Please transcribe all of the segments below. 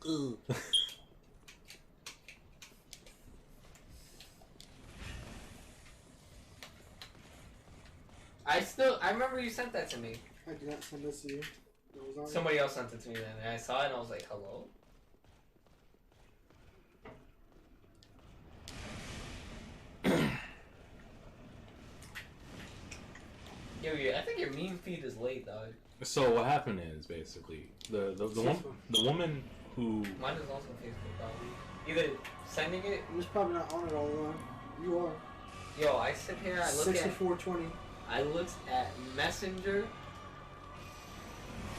I remember you sent that to me. I did not send this to you. Somebody else sent it to me then, and I saw it and I was like, hello? Yo, I think your meme feed is late, dog. So what happened is basically the woman who mine is also Facebook probably. Either sending it. It was probably not on it all the time. You are. Yo, I sit here. I look 6420. I looked at Messenger.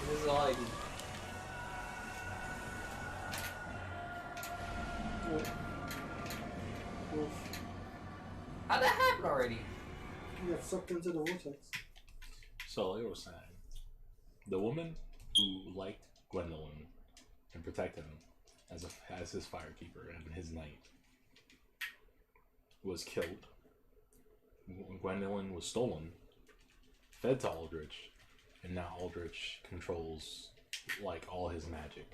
This is all I do. Wolf. How'd that happen already? You got sucked into the vortex. So like I was saying, the woman who liked Gwendolyn and protected him as his firekeeper and his knight was killed. Gwendolyn was stolen, fed to Aldrich, and now Aldrich controls like all his magic.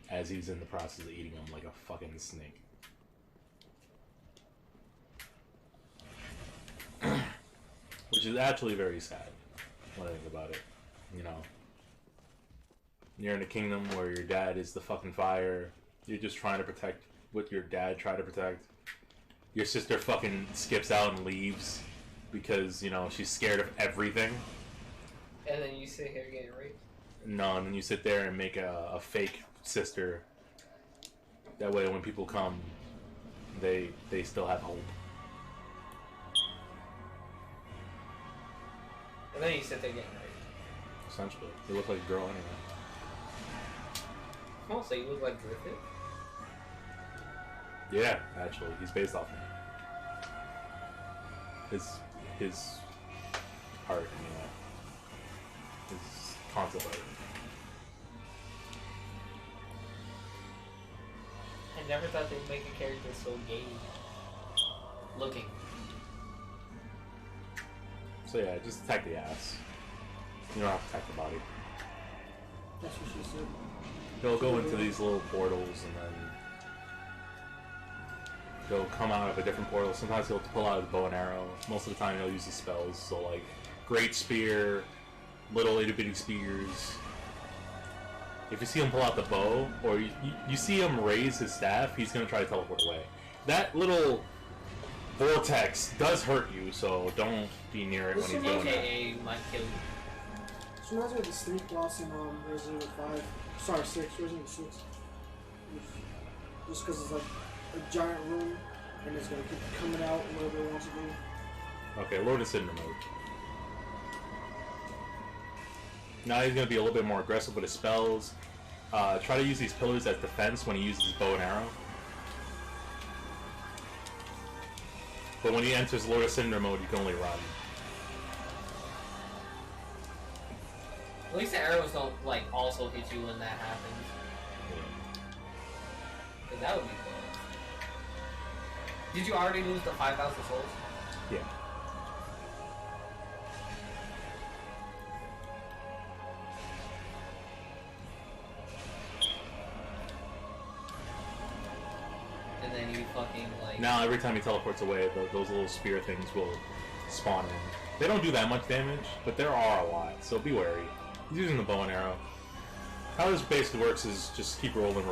As he's in the process of eating him like a fucking snake. Which is actually very sad when I think about it. You know, you're in a kingdom where your dad is the fucking fire. You're just trying to protect what your dad tried to protect. Your sister fucking skips out and leaves because, you know, she's scared of everything. And then you sit here getting raped? No, and then you sit there and make a fake sister. That way when people come, they still have hope. And then you sit there getting raped. Essentially. They look like a girl anyway. Oh, so you look like Griffith? Yeah, actually. He's based off me. His art, anyway. His concept art. I never thought they'd make a character so gay looking. So yeah, just attack the ass. You don't have to attack the body. That's what she said. He'll go into these little portals and then he'll come out of a different portal. Sometimes he'll pull out his bow and arrow. Most of the time he'll use his spells. So like great spear, little itty bitty spears. If you see him pull out the bow, or you see him raise his staff, he's going to try to teleport away. That little vortex does hurt you, so don't be near it when he's doing that. Might kill you. So reminds me of the snake boss in Resident Evil 5. Sorry, 6. Resident Evil 6. Just because it's like a giant room, and it's going to keep coming out wherever it wants to go. Okay, Lord of Cinder mode. Now he's going to be a little bit more aggressive with his spells. Try to use these pillars as defense when he uses his bow and arrow. But when he enters Lord of Cinder mode, you can only run. At least the arrows don't, like, also hit you when that happens. Yeah. Cause that would be cool. Did you already lose the 5,000 souls? Yeah. And then you fucking, like... Now every time he teleports away, those little spear things will spawn in. They don't do that much damage, but there are a lot, so be wary. He's using the bow and arrow. How this basically works is just keep rolling.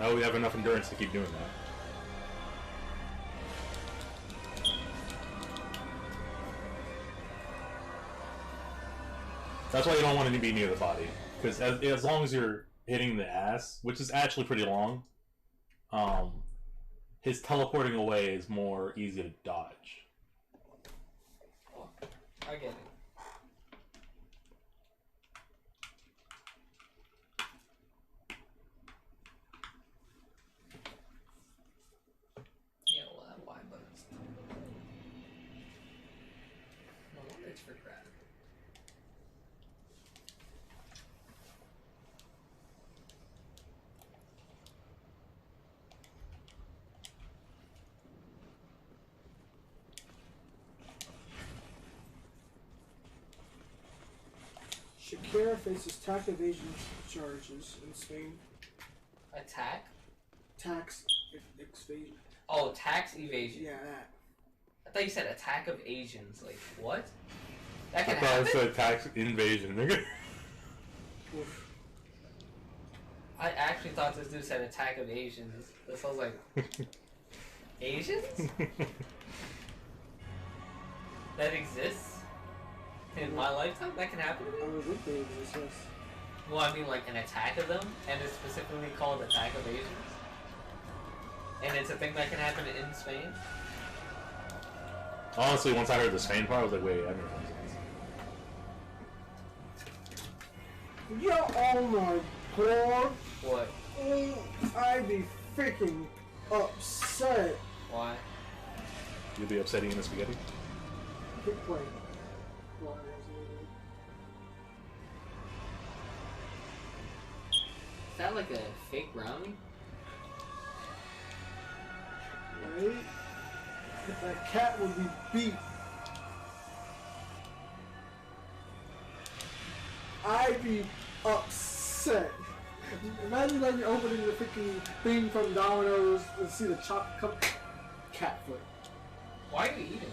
Now we have enough endurance to keep doing that. That's why you don't want to be near the body. Because as long as you're hitting the ass, which is actually pretty long, his teleporting away is more easy to dodge. Oh, I get it. Yeah, well, that Y button's... No wonder it's for crap. Kira faces tax evasion charges in Spain. Attack? Tax evasion. Oh, tax evasion. Yeah, that. I thought you said attack of Asians. Like, what? That I can thought happen? it said tax invasion, nigga. Oof. I actually thought this dude said attack of Asians. This was like... Asians? That exists? In my lifetime? That can happen to me? I would think they exist, yes. Well, I mean like an attack of them, and it's specifically called attack of Asians? And it's a thing that can happen in Spain? Honestly, once I heard the Spain part, I was like, wait, I never heard this. Yo, oh my god. What? Oh, I'd be freaking upset. Why? You'll be upset eating the spaghetti? Quick play. Is that like a fake brownie? Right? That cat would be beat. I'd be upset. Imagine like you're opening the freaking thing from Domino's and see the chocolate cup cat foot. Why are you eating it?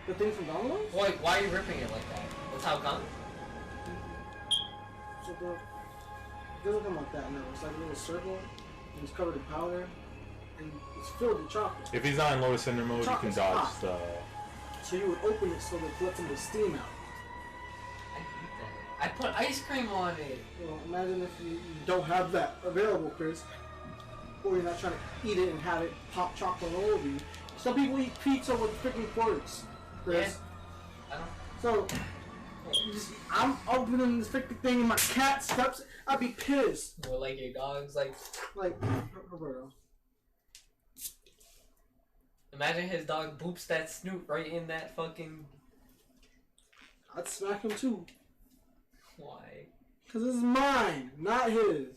The thing from Domino's? Why are you ripping it like that? That's how come? So bro, it doesn't come like that, no. It's like a little circle and it's covered in powder and it's filled with chocolate. If he's not in low cinder mode, you can Chocolate's dodge hot. the... So you would open it so that it lets some of the steam out. I hate that. I put ice cream on it. Well, imagine if you don't have that available, Chris. Or you're not trying to eat it and have it pop chocolate all over you. Some people eat pizza with freaking forks, Chris. Yeah. I don't... So, I'm opening this freaking thing and my cat steps. I'd be pissed. Or like your dog's like... Roberto. Imagine his dog boops that snoot right in that fucking... I'd smack him too. Why? Because this is mine, not his.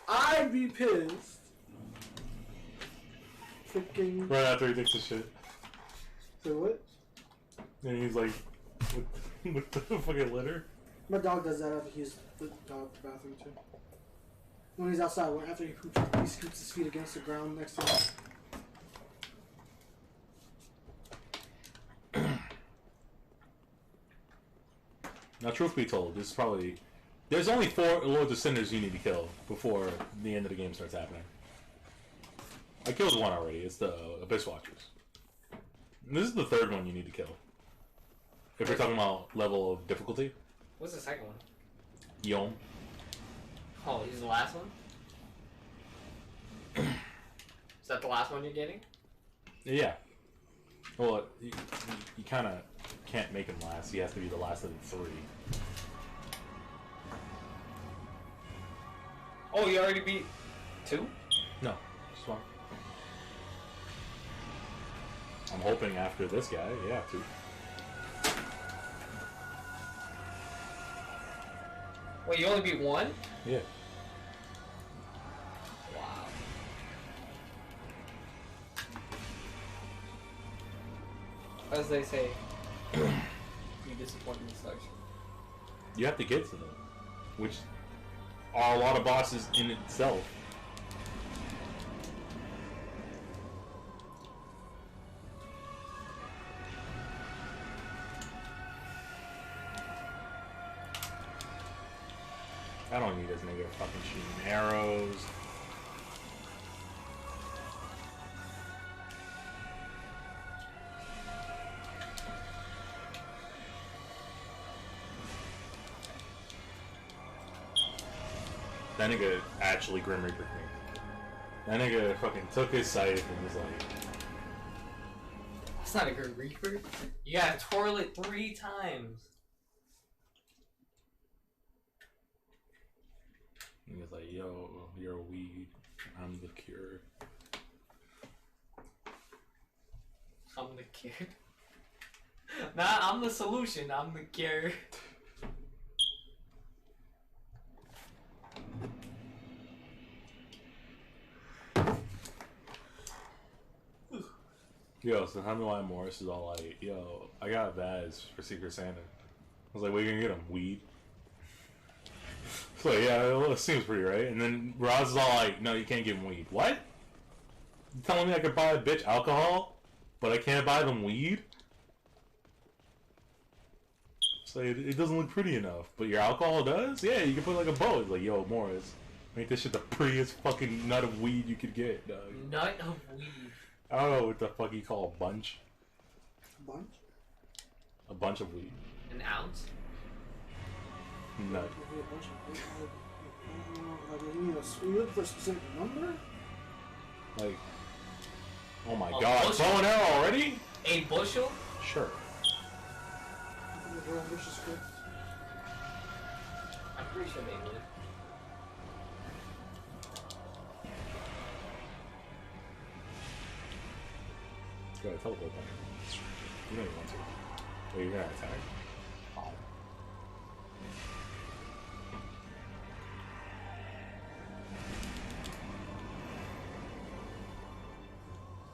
I'd be pissed. Freaking. Right after he takes the shit. So what? And he's like, with the fucking litter. My dog does that after he's the dog bathroom too. When he's outside, after he scoops his feet against the ground next to him. Now, truth be told, this is probably... There's only 4 Lords of Cinders you need to kill before the end of the game starts happening. I killed one already. It's the Abyss Watchers. And this is the 3rd one you need to kill. If we're talking about level of difficulty. What's the second one? Yom. Oh, he's the last one? Is that the last one you're getting? Yeah. Well, you kind of can't make him last. He has to be the last of the 3. Oh, you already beat 2? No. Just one. I'm hoping after this guy, yeah, 2. Wait, you only beat 1? Yeah. Wow. As they say, you disappoint me, such. You have to get to them, which are a lot of bosses in itself. I don't need this nigga fucking shooting arrows. That nigga actually Grim Reaper'd me. That nigga fucking took his scythe and was like... That's not a good Reaper. You gotta twirl it 3 times. He was like, yo, you're a weed. I'm the cure. I'm the cure. Nah, I'm the solution. I'm the cure. Yo, so tell me why Morris is all like, yo, I got Vaz for Secret Santa. I was like, what are you gonna get him? Weed? So yeah, it seems pretty right. And then Roz is all like, no, you can't give him weed. What? You telling me I could buy a bitch alcohol, but I can't buy them weed? So it doesn't look pretty enough, but your alcohol does? Yeah, you can put like a bow. It's like, yo, Morris, make this shit the prettiest fucking nut of weed you could get, dog. Nut of weed. I don't know what the fuck you call a bunch. Bunch? A bunch of weed. An ounce? Nut. You need a look for a specific number? Like, oh my A god, bushel? bow and arrow already? A bushel? Sure. I'm pretty sure they would. Go ahead, teleport back. You know you want to. Oh, you're gonna attack. Oh.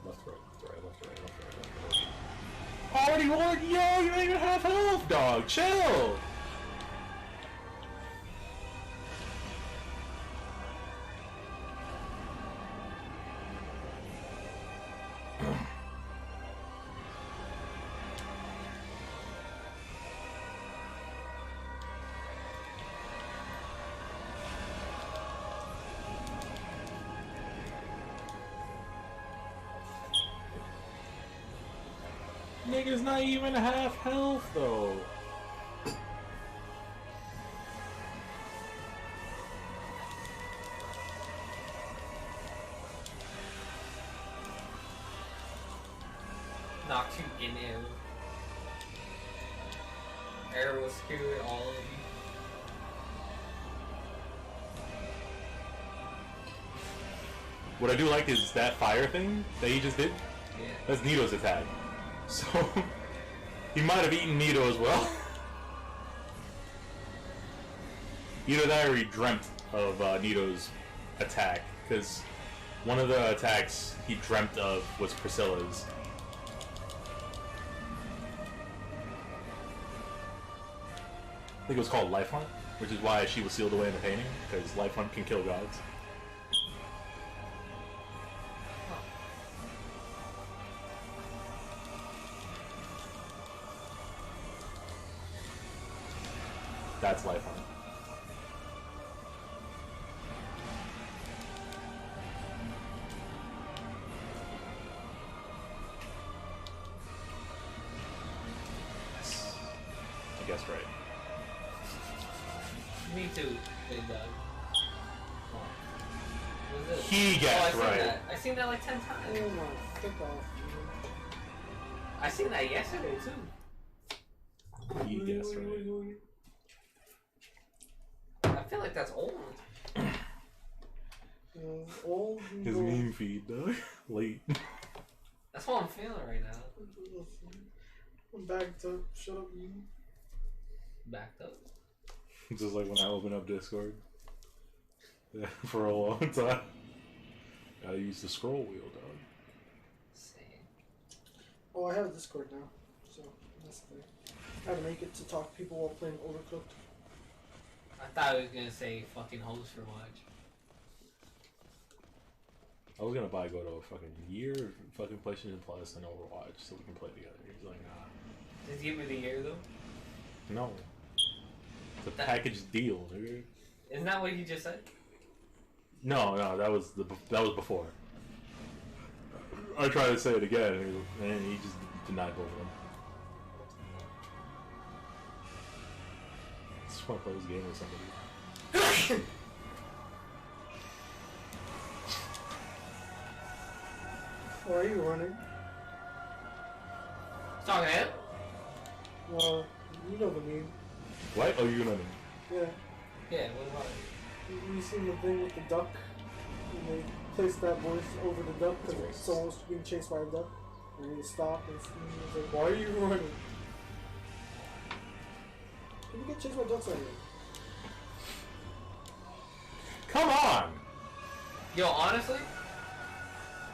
Left, right, left, right, left, right, left, right, left, right. Already won! Yo, you ain't even half health, dog! Chill! Nigga's not even half health though. Knocked you in arrow. Arrow skewered all of you. What I do like is that fire thing that he just did. Yeah. That's Nito's attack. So he might have eaten Nito as well. Either that or he dreamt of Nito's attack, because one of the attacks he dreamt of was Priscilla's. I think it was called Life Hunt, which is why she was sealed away in the painting, because Life Hunt can kill gods. That's Life Hunt. I guess right. Me too, big dog. What was it? He guessed I seen right. that. I seen that like 10 times. Oh my, fuck off. I seen that yesterday too. He guessed right. I feel like that's old. Old. His meme feed, dog. Late. That's what I'm feeling right now. I'm backed up. Shut up, you. Backed up. Just like when I open up Discord. Yeah, for a long time. Gotta use the scroll wheel, dog. Same. Oh, I have a Discord now, so that's the thing. I had to make it to talk to people while playing Overcooked. I thought I was gonna say fucking host for watch. I was gonna go to a fucking year of fucking PlayStation Plus and Overwatch so we can play together. He's like, nah. Just give me the year though. No. It's a package deal, dude. Isn't that what you just said? No, that was before. I tried to say it again, and he just denied both of them. I just want to play this game with somebody. Why are you running? Talking to him? Well, you know the meme. What? Oh, you're running. Yeah. Yeah, what about it? You seen the thing with the duck? And they placed that voice over the duck That's because racist. someone was being chased by a duck. And he stopped and he was like, why are you running? Can you get chased by ducks already? Come on! Yo, honestly,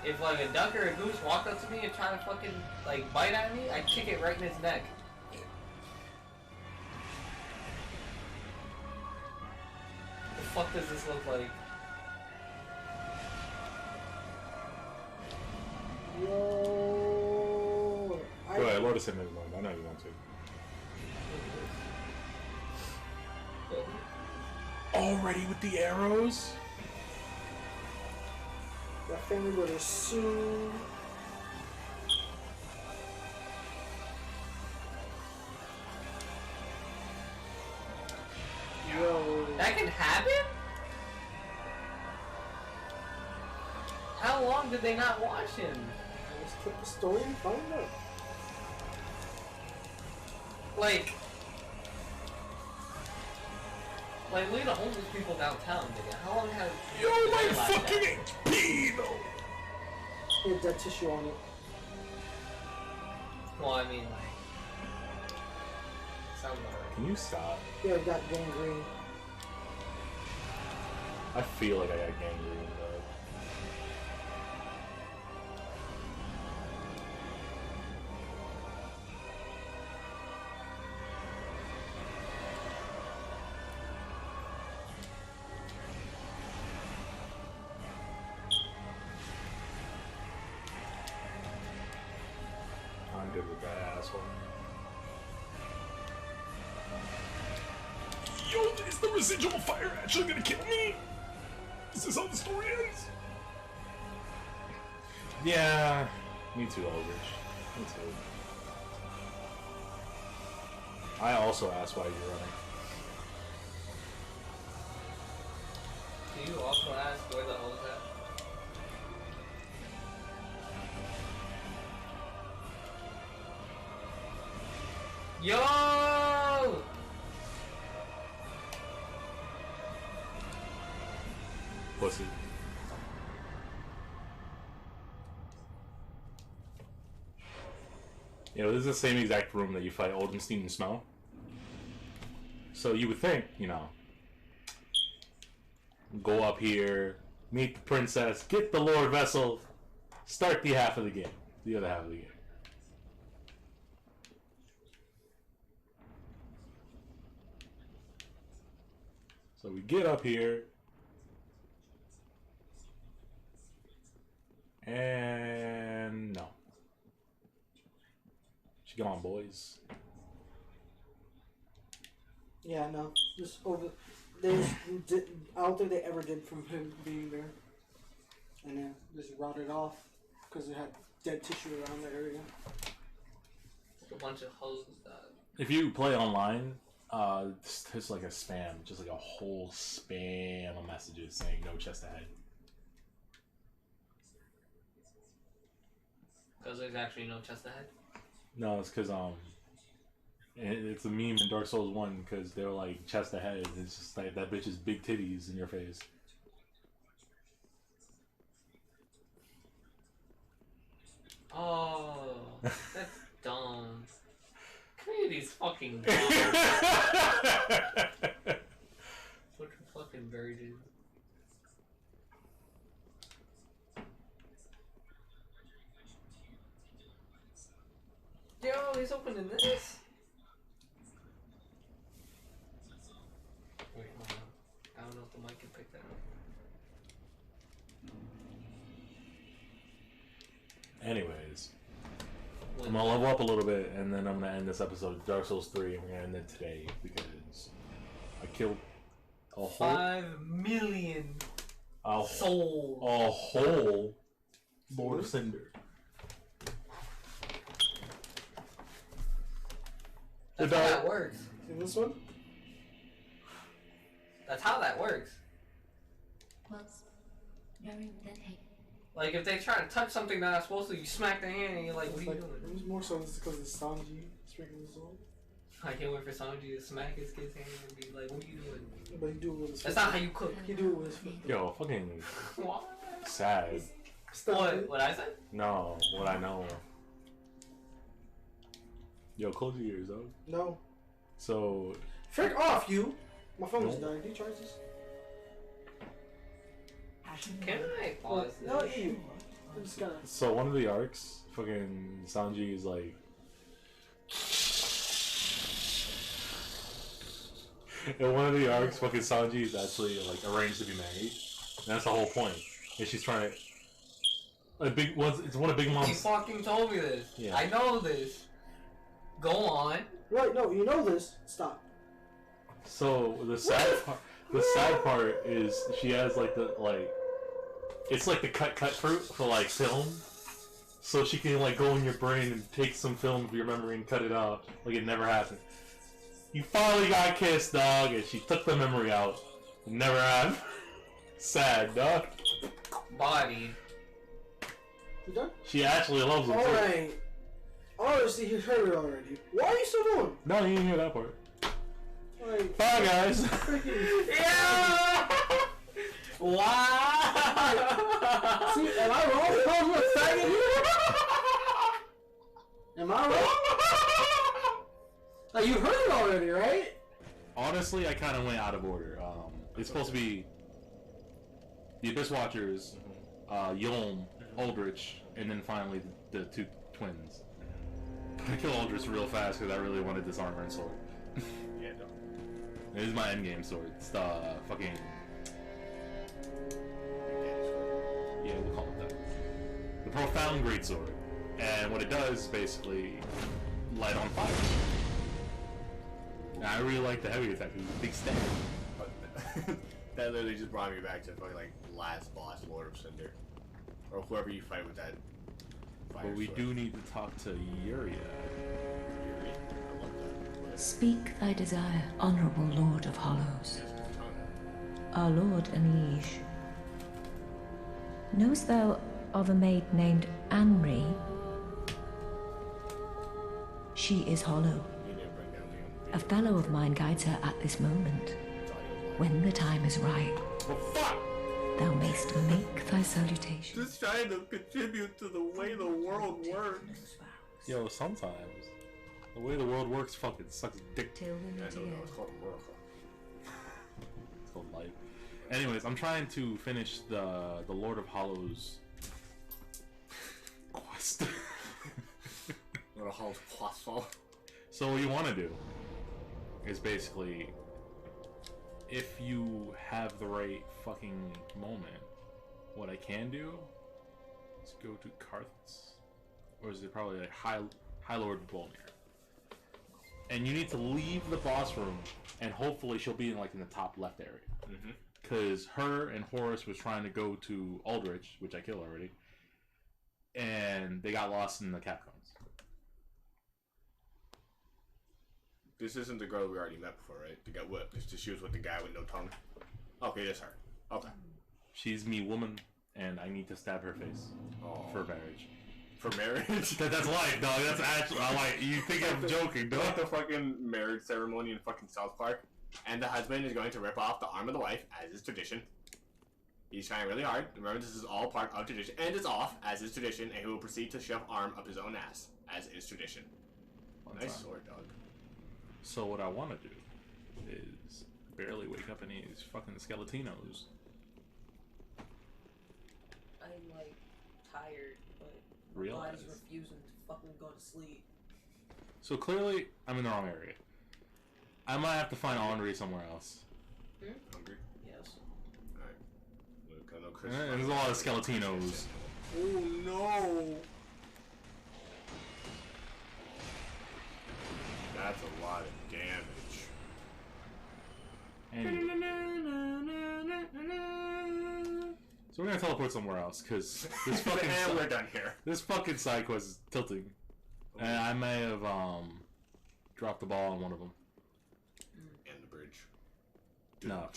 if like a duck or a goose walked up to me and tried to fucking like bite at me, I'd kick it right in its neck. The fuck does this look like? Yo. Go ahead, load us in one. I know you want to. Already with the arrows? That family would assume. Yo. That can happen? How long did they not watch him? Let's click the story and find out. Like, lead the homeless people downtown, nigga. How long have Yo, my realized fucking that? HP, though! He had dead tissue on it. Well, I mean, like, sounds about right. Can you stop? Yeah, he got gangrene. I feel like I got gangrene, though. I'm good with that asshole. Yo, is the residual fire actually gonna kill me? Is this how the story ends? Yeah, me too, Aldrich. Me too. I also asked why you're running. Do you also ask where the hole's at? Yo! Pussy. You know, this is the same exact room that you fight Oldenstein and Snow. So you would think, you know, go up here, meet the princess, get the Lord Vessel, start the half of the game. The other half of the game. So we get up here. And no. Come on, boys. Yeah, no. Just over. There's. I don't think they ever did from him being there. And then just rotted off because it had dead tissue around the area. A bunch of hoes that. If you play online, it's like a spam, just like a whole spam of messages saying no chest ahead. Because there's actually no chest ahead? No, it's because it's a meme in Dark Souls 1 because they're like chest ahead. It's just like that bitch's big titties in your face. Oh, that's dumb. Community's fucking dumb. Such a fucking virgin. Yo, he's opening this. Wait, hold on. I don't know if the mic can pick that up. Anyways, I'm gonna level up a little bit, and then I'm gonna end this episode of Dark Souls 3, and we're gonna end it today because I killed a whole 5 million souls. A whole Lord of Cinder. That's how that works. In this one? That's how that works. Like if they try to touch something that I'm supposed to, you smack their hand and you're like, what are you doing? It was more so just because it's Sanji speaking his soul. I can't wait for Sanji to smack his kid's hand and be like, what are you doing? But he do it with his That's foot. not how you cook. He do it with his foot. Yo, fucking What? sad. What I said? No, what I know. Yo, close your ears, though. No. So. Frick off, you! My phone is No. dying. Do you charge this? Can I pause this? No, you. I'm just gonna. So one of the arcs, fucking Sanji is like. In one of the arcs, fucking Sanji is actually like arranged to be married. And that's the whole point. And she's trying to. It's one of Big You Mom's. fucking told me this. Yeah. I know this. Go on. Right, no, you know this. Stop. So the sad part is she has like it's like the cut fruit for like film. So she can like go in your brain and take some film of your memory and cut it out like it never happened. You finally got kissed, dog, and she took the memory out. It never happened. Sad, dog. Body. You done? She actually loves him too. Alright. Honestly, you heard it already. Why are you still going? No, you didn't hear that part. Like, Bye, guys. freaking. Yeah! Wow! See, am I wrong? Oh, look, faggot. Am I wrong? Like, you heard it already, right? Honestly, I kind of went out of order. It's supposed to be the Abyss Watchers, Yulm, Aldrich, and then finally the two twins. I kill Aldrich real fast because I really wanted this armor and sword. Yeah, no. This is my endgame sword. It's the fucking... Yeah, we'll call it that. The Profound Greatsword. And what it does is basically light on fire. And I really like the heavy attack. It's a big stab. That literally just brought me back to fucking like last boss, Lord of Cinder, or whoever you fight with that. But we do need to talk to Yuria. Speak thy desire, honorable Lord of Hollows. Our Lord and Liege. Knowest thou of a maid named Anri? She is hollow. A fellow of mine guides her at this moment. When the time is right, thou mayst make thy salutation. Just trying to contribute to the way the world works. Yo, sometimes the way the world works fucking sucks dick. Till the It's called a miracle. It's called life. Anyways, I'm trying to finish the Lord of Hollows quest. What a whole colossal. So what you want to do is basically, if you have the right fucking moment, what I can do is go to Karthus, or is it probably like High Lord Volnir, and you need to leave the boss room, and hopefully she'll be in like in the top left area, because her and Horus was trying to go to Aldrich, which I killed already, and they got lost in the catacombs. This isn't the girl we already met before, right? To get whipped. She was with the guy with no tongue. Okay, that's her. Okay. She's me woman, and I need to stab her face for marriage. For marriage? That's life, dog. That's actually like you think I'm joking, Like dog. the fucking marriage ceremony in fucking South Park, and the husband is going to rip off the arm of the wife, as is tradition. He's trying really hard. Remember, this is all part of tradition, and it's off, as is tradition, and he will proceed to shove arm up his own ass, as is tradition. Nice sword, dog. So what I want to do is barely wake up any of these fucking skeletinos. I'm like tired, but my Realize. body's refusing to fucking go to sleep. So clearly, I'm in the wrong area. I might have to find Henri somewhere else. Hungry? Yes. Alright. Look, I know Chris. There's a lot of skeletinos. Oh no! That's a lot of damage. Anyway. So we're gonna teleport somewhere else, cause this fucking And we're done here. this fucking side quest is tilting, and I may have dropped the ball on one of them. And the bridge. No.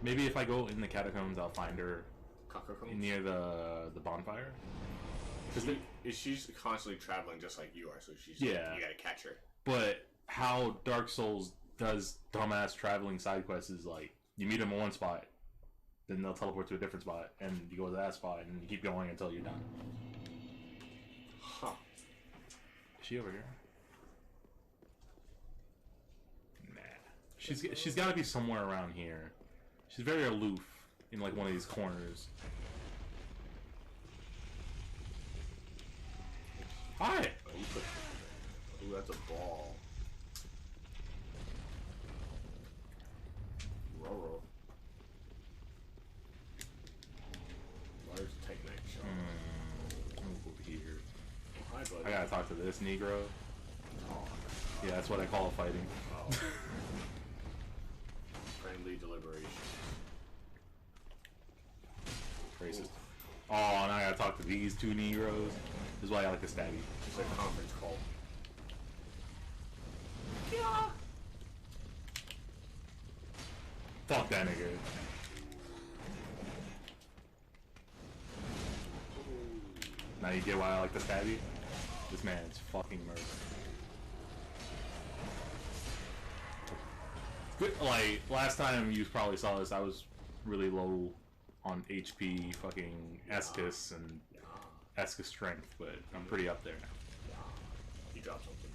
Maybe if I go in the catacombs, I'll find her near the bonfire. She's constantly traveling just like you are, so she's Yeah. like, you gotta catch her. But how Dark Souls does dumbass traveling side quests is like you meet them in one spot, then they'll teleport to a different spot, and you go to that spot, and you keep going until you're done. Huh. Is she over here? Nah. She's got to be somewhere around here. She's very aloof in like one of these corners. Hi! Ooh, that's a ball. Roro. Large Titanite shell. Let me go over here. Oh, hi, buddy. I gotta talk to this Negro. Oh, Yeah, that's what I call fighting. oh. Friendly deliberation. Racist. Oh, now I gotta talk to these two Negroes. This is why I like to stab you. It's a conference call. Fuck that nigga. Now you get why I like to stab you? This man's fucking murder. Good, like, last time you probably saw this, I was really low on HP, fucking Escus and Escus strength, but I'm pretty up there now. You dropped something.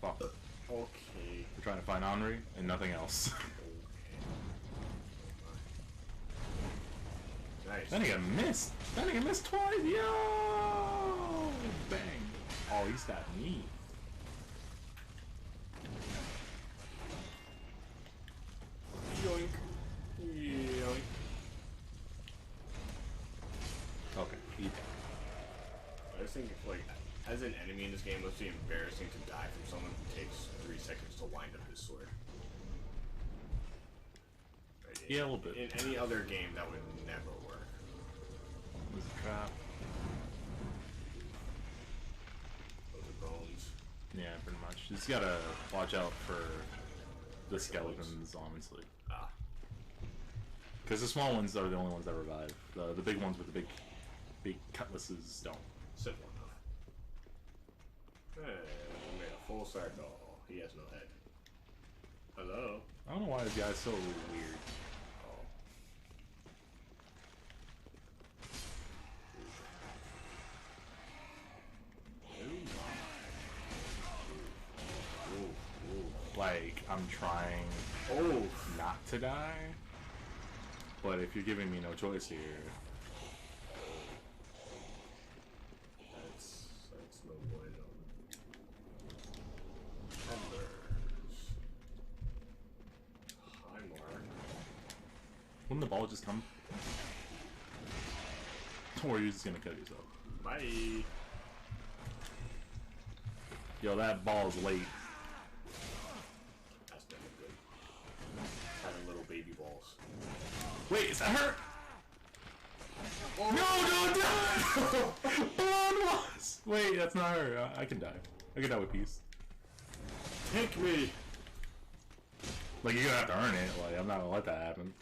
Fuck. Okay. We're trying to find Henri and nothing else. Nice. That nigga missed! That nigga missed twice! Yo! Bang! Oh, he stabbed me. Yoink. Yoink. Okay, he died. I just think, like, as an enemy in this game, it must be embarrassing to die from someone who takes 3 seconds to wind up his sword. Right, Yeah, a little bit. In any other game, that would never work. There's a trap. Those are bones. Yeah, pretty much. Just gotta watch out for the skeletons, honestly. Ah. Because the small ones are the only ones that revive. The big ones with the big cutlasses don't. Simple enough. Hey, we made a full circle. He has no head. Hello? I don't know why this guy's so weird. Oh. Like, I'm trying not to die, but if you're giving me no choice here... That's no bueno. Embers. Hi, Mark. Wouldn't the ball just come? Or are you just gonna kill yourself? Bye. Yo, that ball's late. That's definitely good. Having little baby balls. Wait, is that her? No, don't die! Blonde was! Wait, that's not her. I can die. I can die with peace. Take me! Like, you're gonna have to earn it. Like, I'm not gonna let that happen.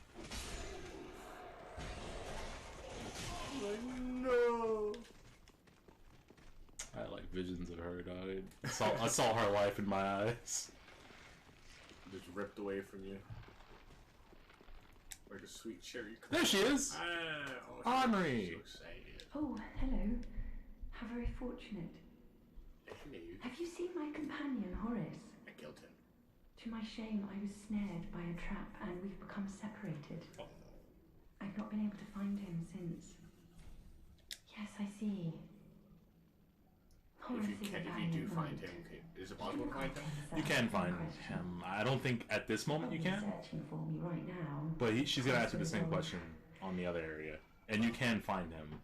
No! I had, like, visions of her, dog. I saw her life in my eyes. Just ripped away from you. Like a sweet cherry. There she is! Henri! So excited. Oh, hello. How very fortunate. Hello. Have you seen my companion, Horace? I killed him. To my shame, I was snared by a trap and we've become separated. Oh. I've not been able to find him since. Yes, I see. Horace If you do find him, is it possible to find him? You can find him. I don't think at this moment you can. Searching for me right now. But she's gonna ask you the same question on the other area. And you can find him.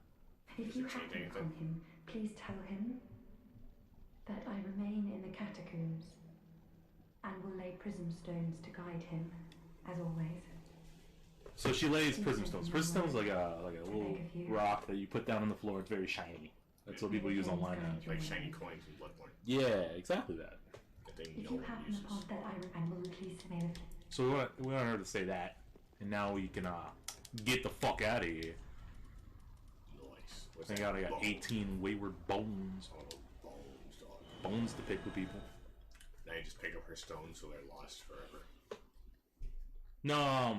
If you happen upon him, please tell him that I remain in the catacombs and will lay prism stones to guide him, as always. So she lays prism stones. Prism stones like a little rock that you put down on the floor. It's very shiny. That's what people use online now. Like shiny coins in Bloodborne. Yeah, exactly that. If you happen upon that, I will at least remain of... So we want her to say that, and now we can get the fuck out of here. Nice. I got 18 wayward bones. Oh, bones, dog. Bones to pick with people. Now you just pick up her stones so they're lost forever. No,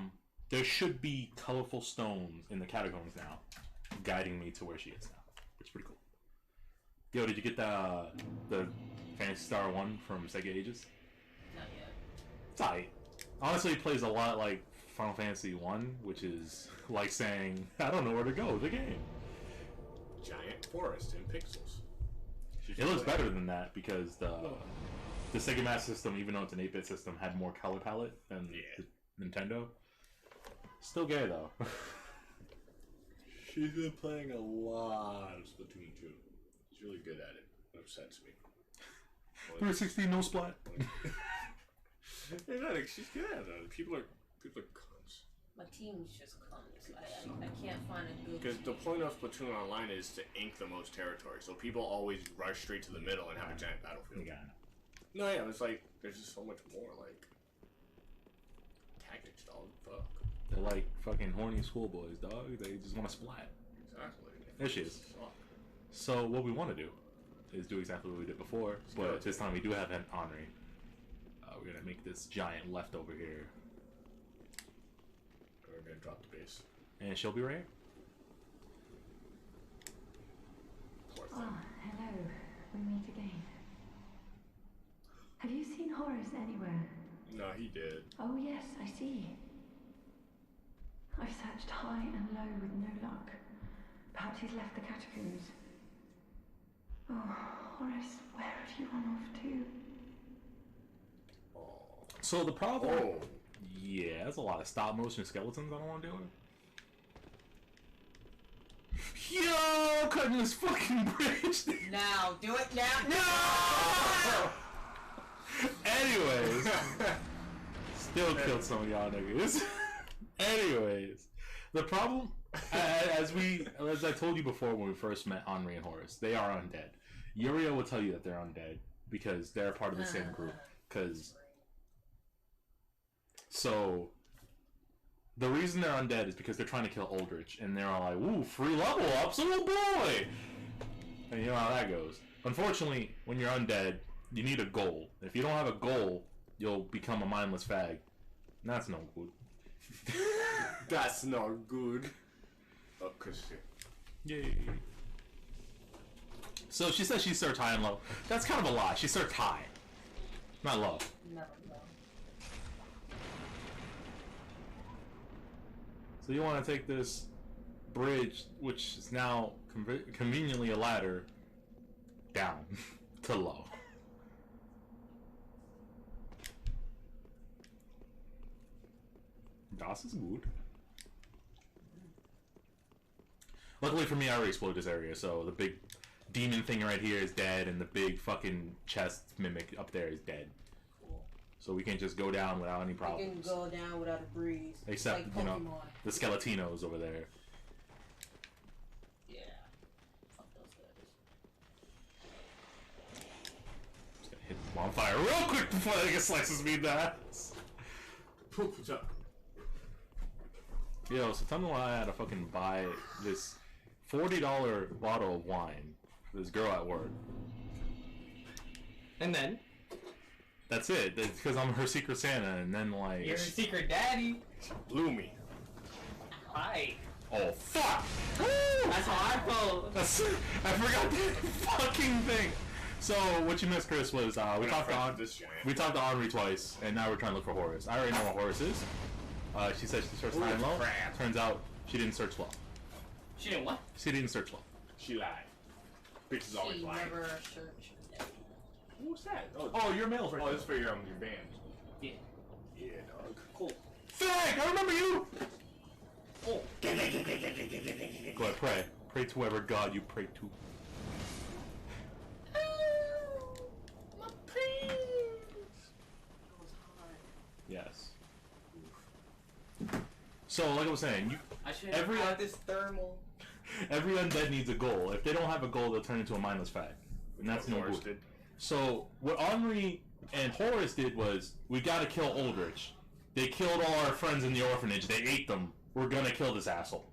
there should be colorful stones in the catacombs now, guiding me to where she is now. It's pretty cool. Yo, did you get the Phantasy Star 1 from Sega Ages? Not yet. It's alright. Honestly, it plays a lot like Final Fantasy 1, which is like saying, I don't know where to go, the game. Giant forest in pixels. It looks better than that because the Sega Master System, even though it's an 8-bit system, had more color palette than the Nintendo. Still gay though. She's been playing a lot of Splatoon 2. She's really good at it. It upsets me. 316 no splat. She's good at it. People are cunts. My team's just cunts. I can't find a good. Because the point of Splatoon Online is to ink the most territory, so people always rush straight to the middle and have a giant battlefield. Yeah. No, yeah, it's like there's just so much more like tactics, dog. Fuck. They're like fucking horny schoolboys, dog. They just want to splat. Exactly. There she is. So what we want to do is do exactly what we did before, but this time we do have an Henry. We're gonna make this giant left over here. We're gonna drop the base. And she'll be right here. Poor thing. Ah, hello. We meet again. Have you seen Horace anywhere? No, he did. Oh yes, I see. I've searched high and low with no luck. Perhaps he's left the catacombs. Oh, Horace, where have you run off to? So the problem... Oh. Yeah, that's a lot of stop motion skeletons I don't want to deal with. Yo, cutting this fucking bridge. Now, do it now. No! Anyways. Still killed some of y'all niggas. Anyways. The problem, as I told you before when we first met Henri and Horace, they are undead. Yuria will tell you that they're undead because they're part of the same group. So, the reason they're undead is because they're trying to kill Aldrich, and they're all like, ooh, free level ups, oh boy! And you know how that goes. Unfortunately, when you're undead, you need a goal. If you don't have a goal, you'll become a mindless fag. And that's no good. That's not good. Oh, Christian. Yay. So she says she searched high and low. That's kind of a lie. She searched high. Not low. No. So you want to take this bridge, which is now conveniently a ladder, down to low. Das is good. Luckily for me, I already explored this area, so the big demon thing right here is dead, and the big fucking chest mimic up there is dead. So we can just go down without any problems. We can go down without a breeze. Except, like you know, Pokemon. the Skeletinos over there. Yeah. Fuck those guys. Just gonna hit them on fire real quick before they get slices me in the ass. Yo, so tell me why I had to fucking buy this $40 bottle of wine for this girl at work. And then That's it. It's because I'm her secret Santa, and then like you're her secret daddy. Blew me. Hi. oh fuck! That's how I felt. I forgot that fucking thing. So what you missed, Chris, was we talked to Henri twice, and now we're trying to look for Horace. I already know what Horace is. She said she searched high and low. Crap. Turns out she didn't search low. She didn't what? She didn't search low. She lied. Bitch is always She lying. never searched. Who's that? Oh, your mail's right Oh, there. this is for your band. Yeah. Yeah, dog. Cool. Fag! I remember you! Oh. Go ahead, pray. Pray to whoever God you pray to. My pants. It was hard. Yes. So, like I was saying, I should Every- have this thermal. every undead needs a goal. If they don't have a goal, they'll turn into a mindless fag. And that's no Horace good. did. So, what Henri and Horace did was, we gotta kill Aldrich. They killed all our friends in the orphanage. They ate them. We're gonna kill this asshole.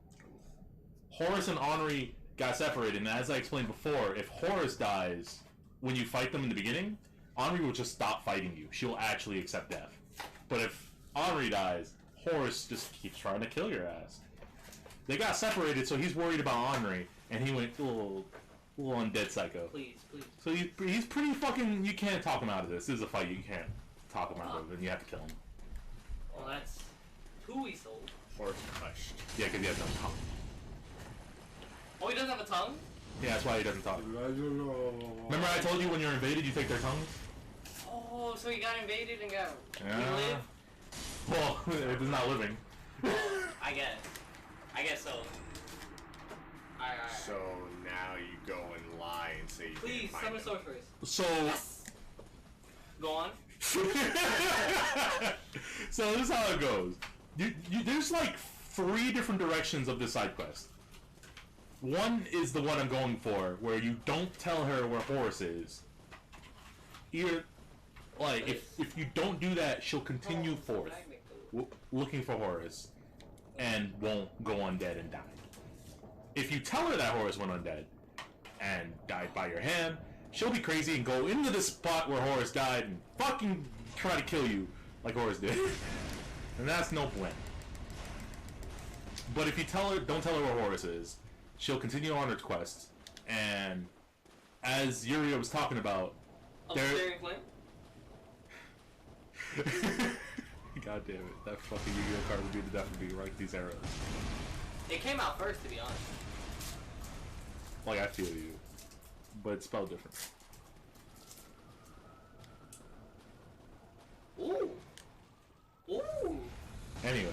Horace and Henri got separated, and as I explained before, if Horace dies when you fight them in the beginning, Henri will just stop fighting you. She'll actually accept death. But if Henri dies, Horace just keeps trying to kill your ass. They got separated, so he's worried about Henri, and he went a little undead psycho. Please, please. So he's pretty fucking... You can't talk him out of this. This is a fight you can't talk him out of, and you have to kill him. Well, that's Who he sold? Horse crushed. Yeah, because he has no tongue. Oh, he doesn't have a tongue? Yeah, that's why he doesn't talk. Remember I told you when you're invaded, you take their tongues? Oh, so he got invaded and got Yeah. relived? Well, it is not living. I guess so. Alright. So now you go and lie and say you Please, can't find summon him. sorceress. So... Yes! Go on. So this is how it goes. There's like 3 different directions of this side quest. One is the one I'm going for, where you don't tell her where Horace is. Either, like, if you don't do that, she'll continue forth looking for Horace, and won't go undead and die. If you tell her that Horace went undead and died by your hand, she'll be crazy and go into the spot where Horace died and fucking try to kill you like Horace did. And that's no plan. But if you don't tell her where Horace is, she'll continue on her quest. And as Yuria was talking about, Upstairs flame? God damn it, that fucking Yu-Gi-Oh card would be the death of me right these arrows. It came out first, to be honest. Like, I feel you. But it's spelled different. Ooh. Ooh. Anyways.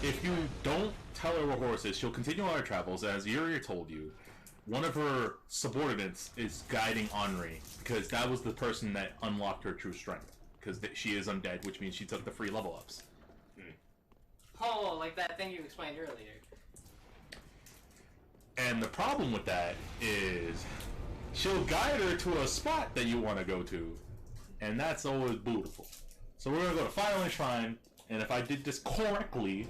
If you don't tell her where Horace is, she'll continue on her travels. As Yuria told you, one of her subordinates is guiding Henri, because that was the person that unlocked her true strength. Because she is undead, which means she took the free level ups. Oh, like that thing you explained earlier. And the problem with that is she'll guide her to a spot that you want to go to, and that's always beautiful. So we're gonna go to Firelight Shrine, and if I did this correctly,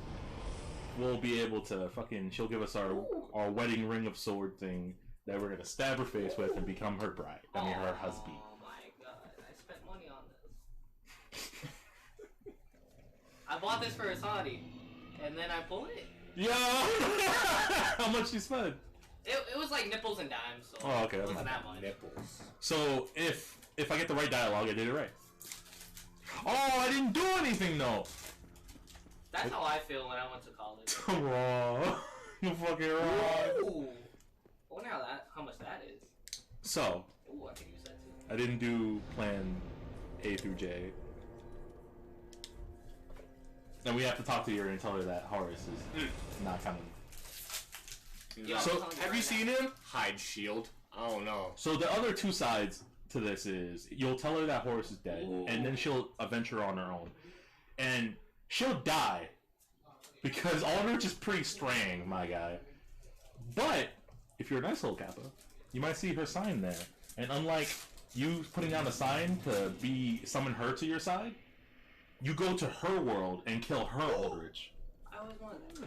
we'll be able to she'll give us our wedding ring of sword thing that we're gonna stab her face with and become her bride. I mean, her husband. Oh my god, I spent money on this. I bought this for Asadi, and then I pull it. Yo! How much you spend? It was like nipples and dimes, so Oh, okay. it wasn't that much. Nipples. So if I get the right dialogue, I did it right. Oh, I didn't do anything though. That's how I feel when I went to college. Wrong. You fucking wrong. Ooh. I wonder how much that is. So Ooh, I could use that too. I didn't do plan A through J. And we have to talk to her and tell her that Horace is not coming. Yo, So, I'm telling Have right you seen now. him? Hide shield. Oh no. So the other 2 sides to this is you'll tell her that Horace is dead, and then she'll adventure on her own, and she'll die because Aldrich is pretty straying, my guy. But if you're a nice little Kappa, you might see her sign there, and unlike you putting down a sign to summon her to your side, you go to her world and kill her Aldrich. I always wanted that.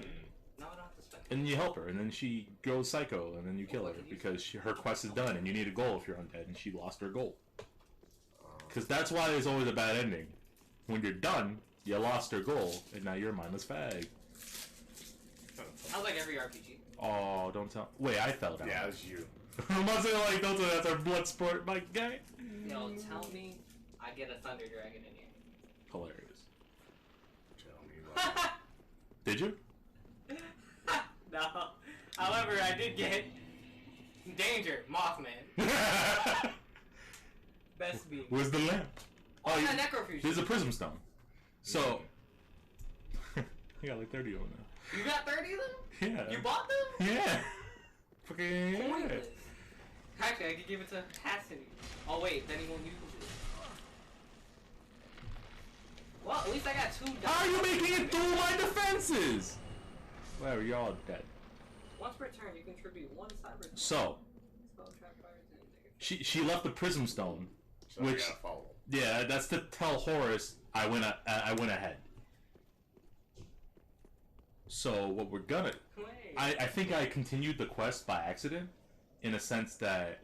Now I don't have to spend. And you help her, and then she goes psycho, and then you kill her because her quest is done, and you need a goal if you're undead, and she lost her goal. Because that's why there's always a bad ending. When you're done, you lost her goal, and now you're a mindless fag. Sounds like every RPG. Oh, don't tell. Wait, I fell down. Yeah, it was you. I'm not saying like, don't tell that's our blood sport, my guy. Yo, tell me I get a Thunder Dragon in here. Hilarious. Tell me what. Did you? No. However, I did get Danger, Mothman. Best beat. Where's the lamp? Oh, you- yeah, Necrofusion. There's a prism stone. So, I got like 30 of them now. You got 30 of them? Yeah. You bought them? Yeah. Fucking yeah. Pointless. Actually, I could give it to Cassidy. Oh wait, then he won't use it. Well, at least I got 2 dice. How are you making it through my defenses? Whatever, you're all dead. Once per turn, you contribute 1 cyber. So, Spell trap fires and take she left the prism stone, So we which gotta follow. yeah, that's to tell Horace I went ahead. So what we're gonna, Wait. I think I continued the quest by accident, in a sense that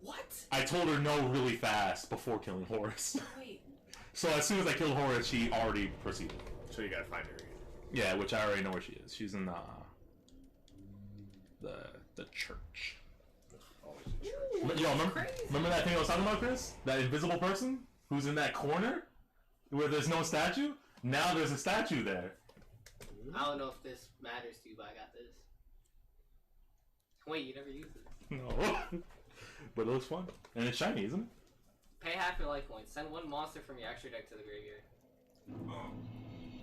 What? I told her no really fast before killing Horace. Wait. So as soon as I killed Horace, she already proceeded. So you gotta find her again. Yeah, which I already know where she is. She's in the church. Always a church. Yo, Crazy. remember that thing I was talking about, Chris? That invisible person? who's in that corner where there's no statue. Now there's a statue there. I don't know if this matters to you, but I got this. Wait, you never used it. No. But it looks fun. And it's shiny, isn't it? Pay half your life points. Send one monster from your extra deck to the graveyard.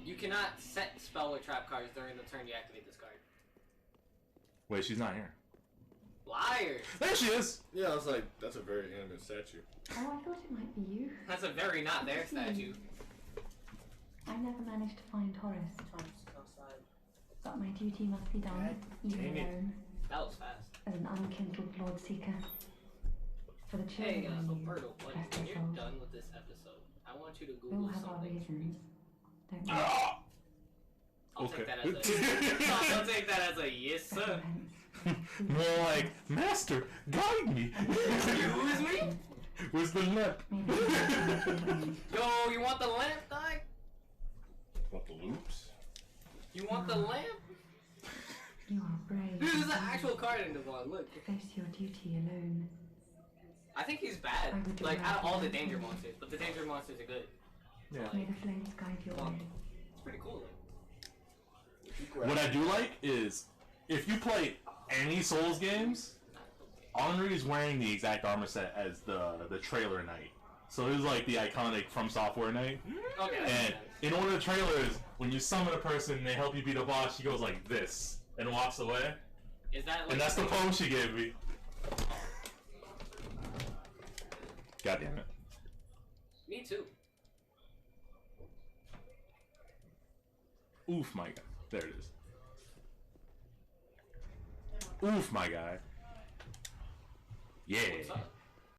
You cannot set spell or trap cards during the turn you activate this card. Wait, she's not here. Liars! There she is! Yeah, I was like, that's a very animate statue. Oh, I thought it might be you. That's a very not there statue. I never managed to find Horace, Outside. but my duty must be done, even dang it. alone, That was fast. as an unkindled Lord Seeker. For the children Hey, I knew, Alberto, buddy, bless when their you're souls. done with this episode, I want you to We all Google have our something. reasons, don't we? I'll Okay. take that as a I'll take that as a yes, sir. Recompense. More like, Master, guide me! Excuse me? Where's the lamp? Maybe you can find your way. Yo, you want the lamp, dog? What, the loops? You want the lamp? You are brave. Dude, there's an actual card in the vlog, look. Face your duty alone. I think he's bad. Like, out of all the danger monsters, but the danger monsters are good. Yeah. May the flames guide your way. It's pretty cool, though. What I do like is, if you play any Souls games, Henri's wearing the exact armor set as the trailer knight. So it is like the iconic From Software knight. Okay. And in one of the trailers, when you summon a person and they help you beat a boss, she goes like this and walks away. Is that like And that's the pose she gave me. God damn it. Me too. Oof, my guy. There it is. Oof, my guy. Yeah. What's up?